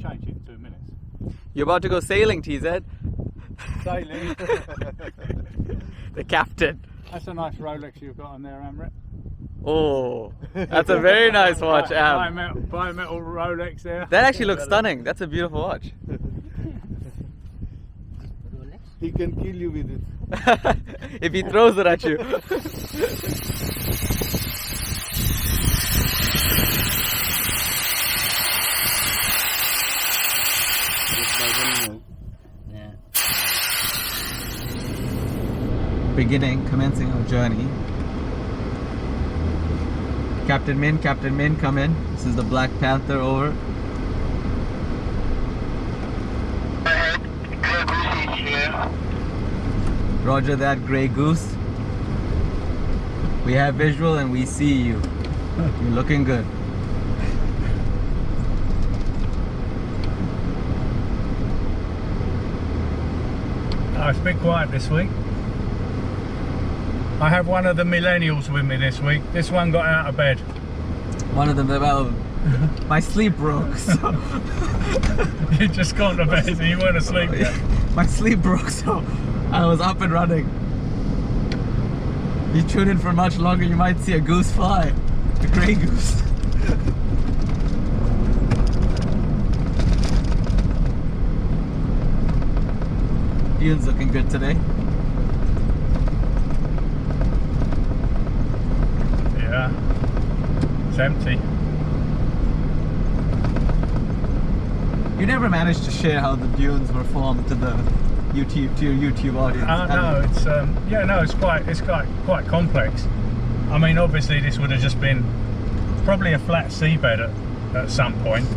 change it in 2 minutes. You're about to go sailing, TZ. Sailing. The captain. That's a nice Rolex you've got on there, Amrit. Oh, that's a very nice watch, Am. Bimetal Rolex there. That actually looks stunning. That's a beautiful watch. He can kill you with it. If he throws it at you. Commencing our journey. Captain Min, come in. This is the Black Panther over. Roger that, Grey Goose. We have visual and we see you. You're looking good. Oh, it's been quiet this week. I have one of the millennials with me this week. This one got out of bed. One of them, well, my sleep broke, so. You just got to bed and you weren't asleep yet. My sleep broke, so I was up and running. If you tune in for much longer, you might see a goose fly. A grey goose. Ian's looking good today. Yeah, it's empty. You never managed to share how the dunes were formed to your YouTube audience. No, it's it's quite complex. I mean, obviously this would have just been probably a flat seabed at some point,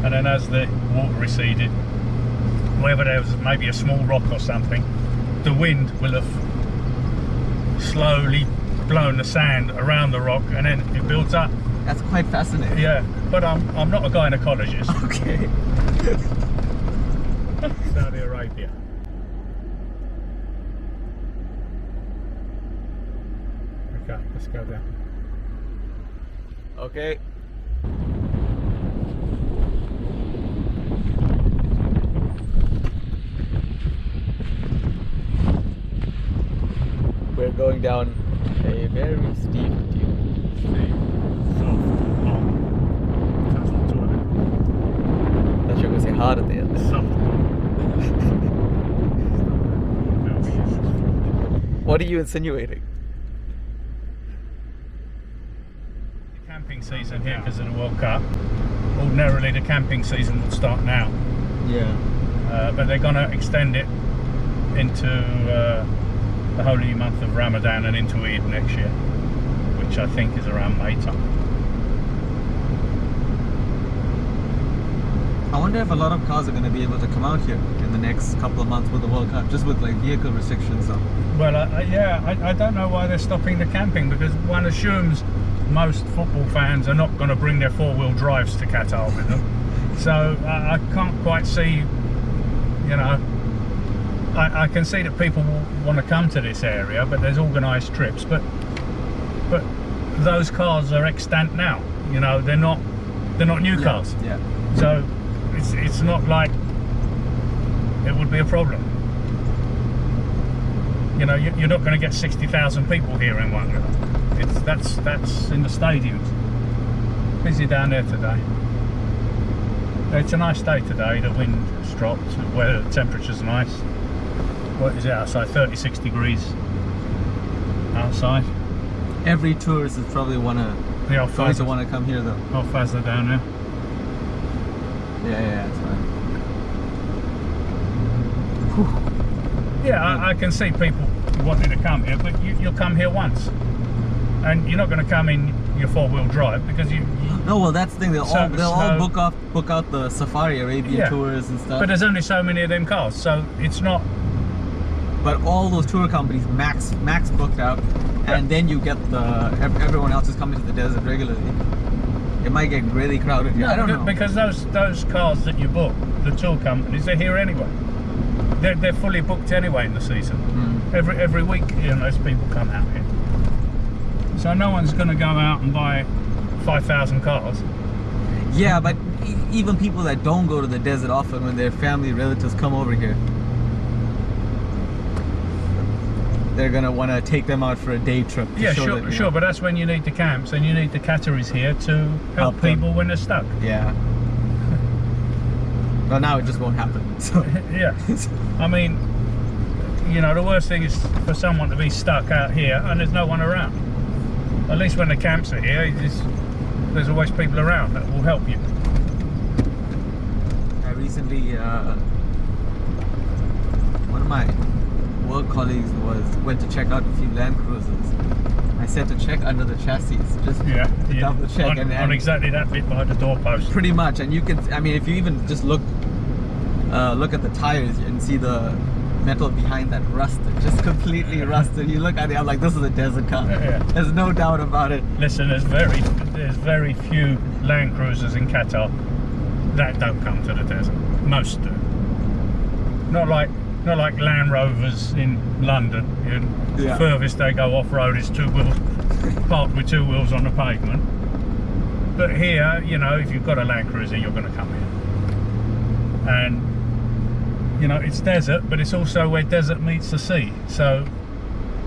and then as the water receded, wherever there was maybe a small rock or something, the wind will have slowly blown the sand around the rock, and then it builds up. That's quite fascinating. Yeah, but I'm not a gynecologist. Okay. Saudi Arabia. Okay, let's go down. Okay. We're going down a very steep dune. That you're going to say hard at the end. What are you insinuating? The camping season here because of the World Cup. Ordinarily the camping season would start now. Yeah. But they're going to extend it into the holy month of Ramadan and into Eid next year, which I think is around May time. I wonder if a lot of cars are going to be able to come out here in the next couple of months with the World Cup, just with like vehicle restrictions. So. Well, I don't know why they're stopping the camping, because one assumes most football fans are not going to bring their four-wheel drives to Qatar with them. So I can't quite see, you know, I can see that people want to come to this area, but there's organised trips. But those cars are extant now. You know, they're not new cars. Yeah. So it's not like it would be a problem. You know, you're not going to get 60,000 people here in one go. That's in the stadiums. Busy down there today. It's a nice day today. The wind has dropped. The temperature's nice. What is it outside? 36 degrees outside. Every tourist is probably going to come here though. Al Fazla down there. Yeah, that's fine. Yeah, I can see people wanting to come here, but you'll come here once, and you're not going to come in your four-wheel drive because you. No, well, that's the thing. They'll all book out the Safari Arabian tours and stuff. But there's only so many of them cars, so it's not. But all those tour companies max booked out, and then you get everyone else is coming to the desert regularly. It might get really crowded here. No, I don't know. Because those cars that you book, the tour companies, they're here anyway. They're fully booked anyway in the season. Every week, you know, those people come out here. So no one's going to go out and buy 5,000 cars. Yeah, but even people that don't go to the desert often, when their family relatives come over here, they're gonna want to take them out for a day trip. To Yeah, show sure, that, sure, but that's when you need the camps and you need the Qataris here to help them. people when they're stuck. Yeah. Well, now it just won't happen. So. Yeah. I mean, you know, the worst thing is for someone to be stuck out here and there's no one around. At least when the camps are here, there's always people around that will help you. I recently, one of my work colleagues went to check out a few Land Cruisers. I said to check under the chassis, just double check. On exactly that bit behind the doorpost. Pretty much, and you can, I mean, if you even just look at the tires and see the metal behind that rusted, just completely rusted. You look at it, I'm like, this is a desert car. Yeah. There's no doubt about it. Listen, there's very few Land Cruisers in Qatar that don't come to the desert. Most do. Not like Land Rovers in London. The furthest they go off-road is 2 wheels, parked with 2 wheels on the pavement. But here, you know, if you've got a Land Cruiser, you're going to come here. And, you know, it's desert, but it's also where desert meets the sea. So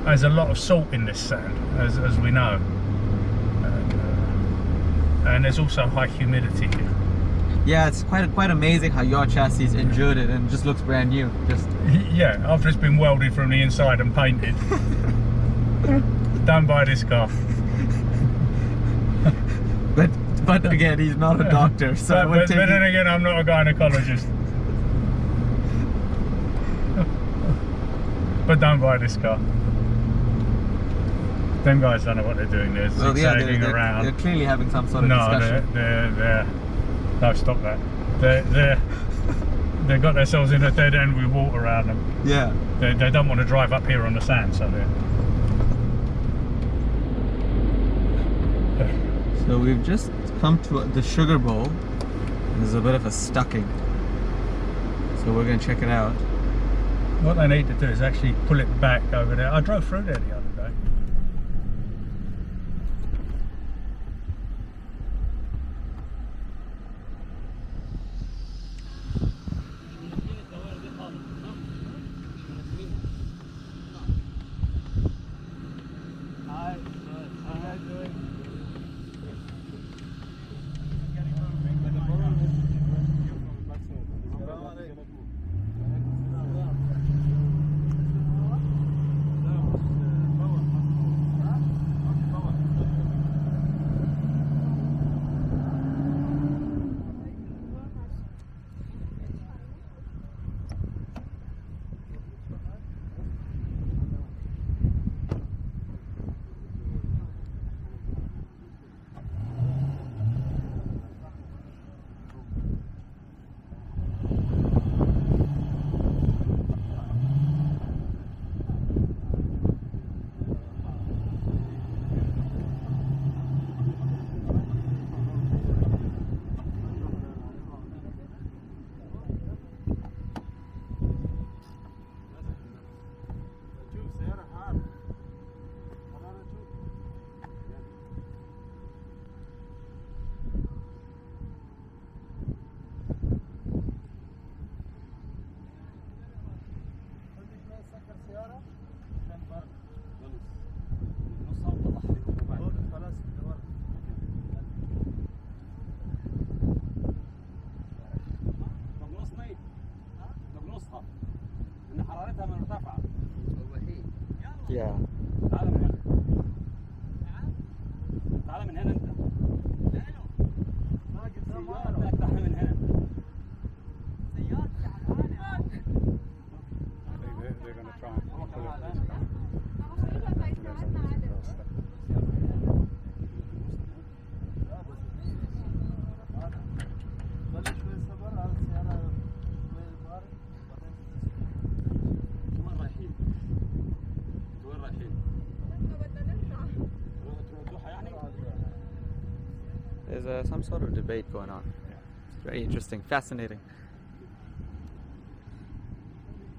there's a lot of salt in this sand, as we know. And there's also high humidity here. Yeah, it's quite amazing how your chassis endured it and just looks brand new. Just yeah, after it's been welded from the inside and painted. Don't buy this car. But again, he's not a doctor, so but then again, I'm not a gynecologist. But don't buy this car. Them guys don't know what they're doing. They're zigzagging around. They're clearly having some sort of discussion. No, stop that. They've got themselves in a dead end with water around them. Yeah. They don't want to drive up here on the sand, so they're... So we've just come to the sugar bowl. There's a bit of a stucking. So we're going to check it out. What they need to do is actually pull it back over there. I drove through there the other day. Yeah. تعال من هنا. تعال من هنا انت. تعال من هنا. They're going to try and pull it back. There's some sort of debate going on. It's very interesting, fascinating.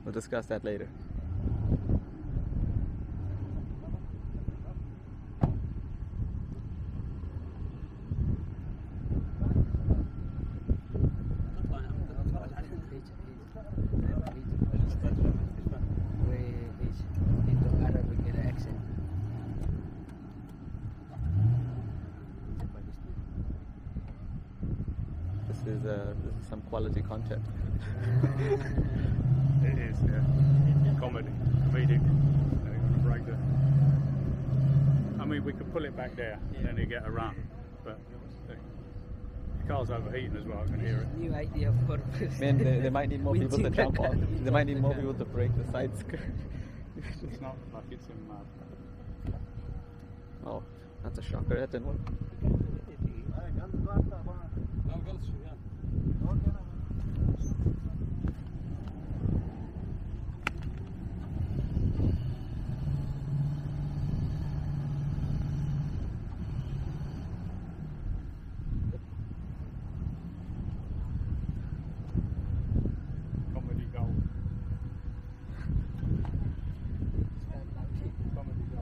We'll discuss that later. is some quality content. It is, yeah. Comedic. They're going to break the... I mean, we could pull it back there and then you get a run. But the car's overheating as well, I can hear it. New idea of purpose. Man, they might need more people to jump off. They might need more people to break the side skirt. It's not like it's in mud. Oh, that's a shocker. That didn't work. Comedy Gulf. Comedy Gulf.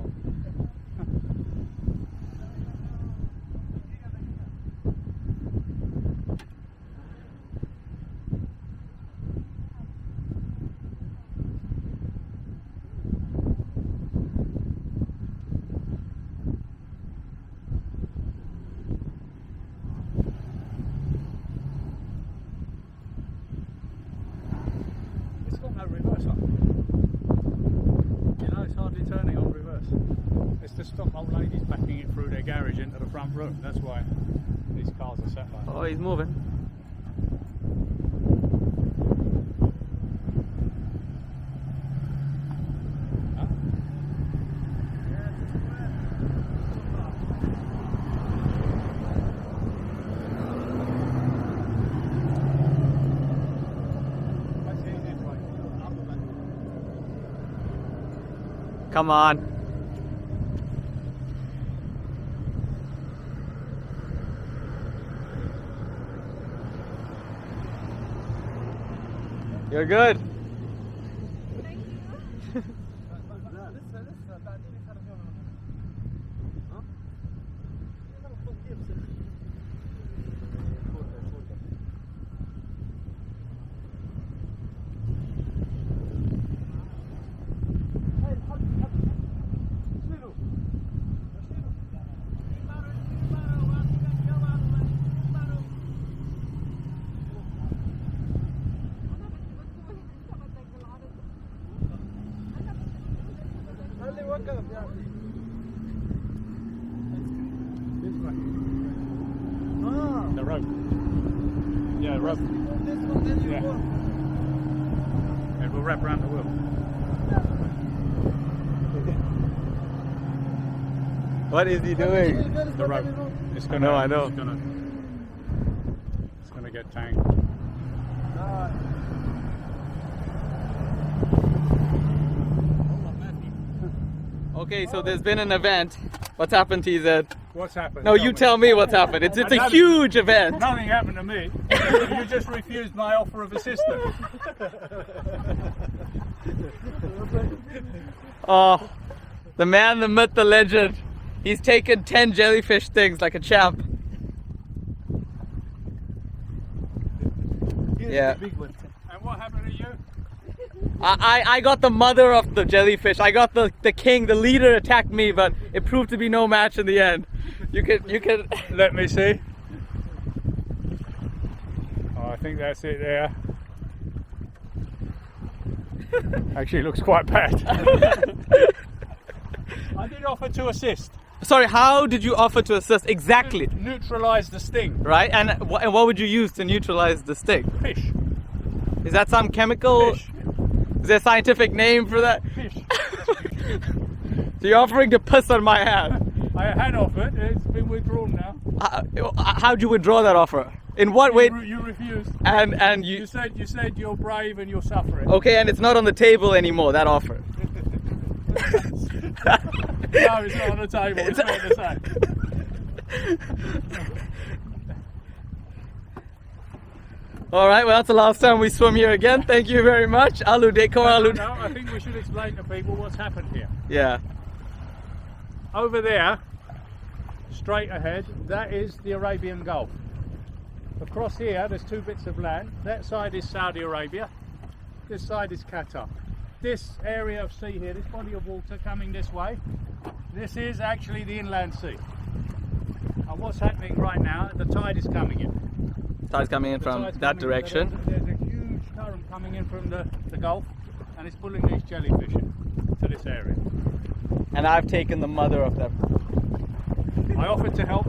It's got no reverse on. You know, it's hardly turning on reverse. It's to stop old ladies backing it through their garage into the front room. That's why these cars are set like that. Oh, he's moving. Huh? That's the easiest way. Come on. You're good. This way. The rope. Yeah, the rope. Yeah. And we'll wrap around the wheel. What is he doing? The rope. It's gonna, I know. It's gonna get tangled. Okay, so there's been an event. What's happened, TZ? What's happened? No, you tell me what's happened. It's a huge event. Nothing happened to me. You just refused my offer of assistance. Oh, the man, the myth, the legend. He's taken 10 jellyfish stings like a champ. Yeah. And what happened to you? I got the mother of the jellyfish. I got the king. The leader attacked me, but it proved to be no match in the end. You can. Let me see. Oh, I think that's it there. Actually, it looks quite bad. I did offer to assist. Sorry, how did you offer to assist exactly? Neutralize the sting. Right, and what would you use to neutralize the sting? Fish. Is that some chemical? Fish. Is there a scientific name for that? Fish. So you're offering to piss on my hand. I had offered. It's been withdrawn now. How'd you withdraw that offer? In what way? You refused. And You said you're brave and you're suffering. Okay, and it's not on the table anymore. That offer. No, it's not on the table. It's not the same. All right, well, that's the last time we swim here again. Thank you very much. Alu Deko, Alu. No, I think we should explain to people what's happened here. Yeah. Over there, straight ahead, that is the Arabian Gulf. Across here, there's two bits of land. That side is Saudi Arabia. This side is Qatar. This area of sea here, this body of water coming this way, this is actually the inland sea. And what's happening right now, the tide is coming in. Tide's coming in The from tide's that coming- direction. There's a huge current coming in from the Gulf, and it's pulling these jellyfish in to this area. And I've taken the mother of them. I offered to help,